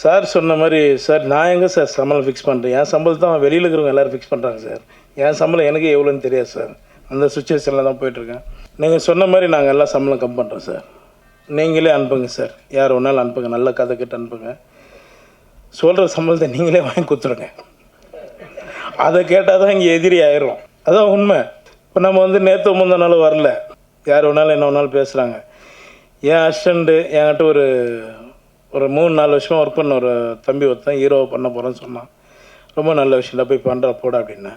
Sir சொன்ன மாதிரி sir நான் எங்கே சார் சம்பளம் ஃபிக்ஸ் பண்ணுறேன்? என் சம்பளத்தை தான் வெளியில் இருக்கிறவங்க எல்லோரும் ஃபிக்ஸ் பண்ணுறாங்க சார். என் சம்பளம் எனக்கு எவ்வளோன்னு தெரியாது சார். அந்த சுச்சுவேஷனில் தான் போயிட்டுருக்கேன். நீங்கள் சொன்ன மாதிரி நாங்கள் எல்லாம் சம்பளம் கம் பண்ணுறோம் சார். நீங்களே அனுப்புங்க சார், யார் ஒன்றாலும் அனுப்புங்க, நல்ல கதை கிட்ட அனுப்புங்க. சொல்கிற சம்பளத்தை நீங்களே வாங்கி கொடுத்துருங்க. அதை கேட்டால் தான் இங்கே எதிரி ஆயிரும். அதான் உண்மை. இப்போ நம்ம வந்து நேற்று முந்தின நாள் வரல, யார் வேணாலும் என்ன வேணாலும் பேசுகிறாங்க. என் அசிஸ்டண்ட்டு என்கிட்ட ஒரு 3-4 வருஷமாக ஒர்க் பண்ண ஒரு தம்பி ஒருத்தன் ஹீரோவை பண்ண போகிறேன்னு சொன்னான். ரொம்ப நல்ல விஷயம் போய் பண்ணுற போட அப்படின்னா.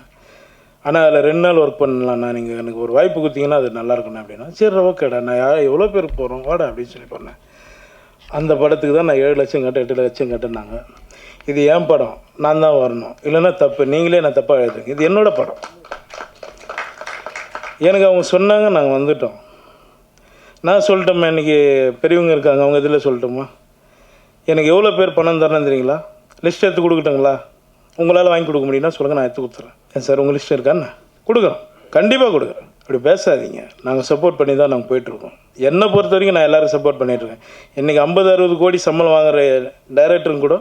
ஆனால் அதில் 2 நாள் ஒர்க் பண்ணலாம்ண்ணா, நீங்கள் எனக்கு ஒரு வாய்ப்பு கொடுத்தீங்கன்னா அது நல்லாயிருக்குண்ணா அப்படின்னா. சரி ஓகேடா, நான் எவ்வளோ பேருக்கு போகிறோம் வாடா அப்படின்னு சொல்லி பண்ணேன். அந்த படத்துக்கு தான் நான் 7 லட்சம் கட்ட 8 லட்சம் கட்டினாங்க. இது என் படம், நான் தான் வரணும், இல்லைன்னா தப்பு, நீங்களே நான் தப்பாக எழுதுங்க, இது என்னோட படம். எனக்கு அவங்க சொன்னாங்க, நாங்கள் வந்துவிட்டோம். நான் சொல்லிட்டோம்மா, இன்றைக்கி பெரியவங்க இருக்காங்க, அவங்க இதில் சொல்லட்டோமா, எனக்கு எவ்வளோ பேர் பணம் தரேன்னு தெரியுங்களா? லிஸ்ட் எடுத்து கொடுக்கட்டுங்களா? உங்களால் வாங்கி கொடுக்க முடியும்னா சொல்லுங்கள், நான் எடுத்து கொடுத்துறேன். ஏன் சார் உங்கள் லிஸ்ட் இருக்கான்னு? கொடுக்குறோம், கண்டிப்பாக கொடுக்குறேன். அப்படி பேசாதீங்க. நாங்கள் சப்போர்ட் பண்ணி தான் நாங்கள் போயிட்டுருக்கோம். என்னை பொறுத்த வரைக்கும் நான் எல்லோரும் சப்போர்ட் பண்ணிகிட்ருக்கேன். இன்றைக்கி 50-60 கோடி சம்பளம் வாங்குகிற டைரக்டருங்க கூட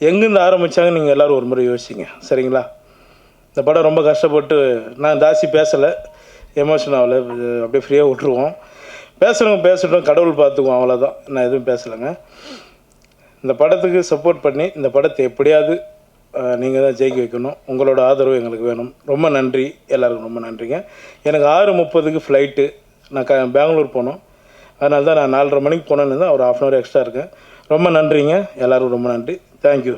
எங்கேருந்து ஆரம்பித்தாங்க நீங்கள் எல்லோரும் ஒரு முறை யோசிச்சிங்க, சரிங்களா? இந்த படம் ரொம்ப கஷ்டப்பட்டு, நான் ஜாஸ்தி பேசலை, எமோஷன் ஆகலை, அப்படியே ஃப்ரீயாக விட்டுருவோம். பேசுகிறவங்க பேசட்டும், கடவுள் பார்த்துக்குவோம், அவ்வளோதான். நான் எதுவும் பேசலைங்க. இந்த படத்துக்கு சப்போர்ட் பண்ணி இந்த படத்தை எப்படியாவது நீங்கள் தான் ஜெயிக்க வைக்கணும். உங்களோட ஆதரவு எங்களுக்கு வேணும். ரொம்ப நன்றி, எல்லாருக்கும் ரொம்ப நன்றிங்க. எனக்கு 6:30க்கு ஃப்ளைட்டு, நான் பெங்களூர் போனோம். அதனால தான் நான் 4:30 மணிக்கு போனேன்னு தான் ஒரு 1/2 hour எக்ஸ்ட்ரா இருக்கேன். ரொம்ப நன்றிங்க, எல்லோருக்கும் ரொம்ப நன்றி. தேங்க்யூ.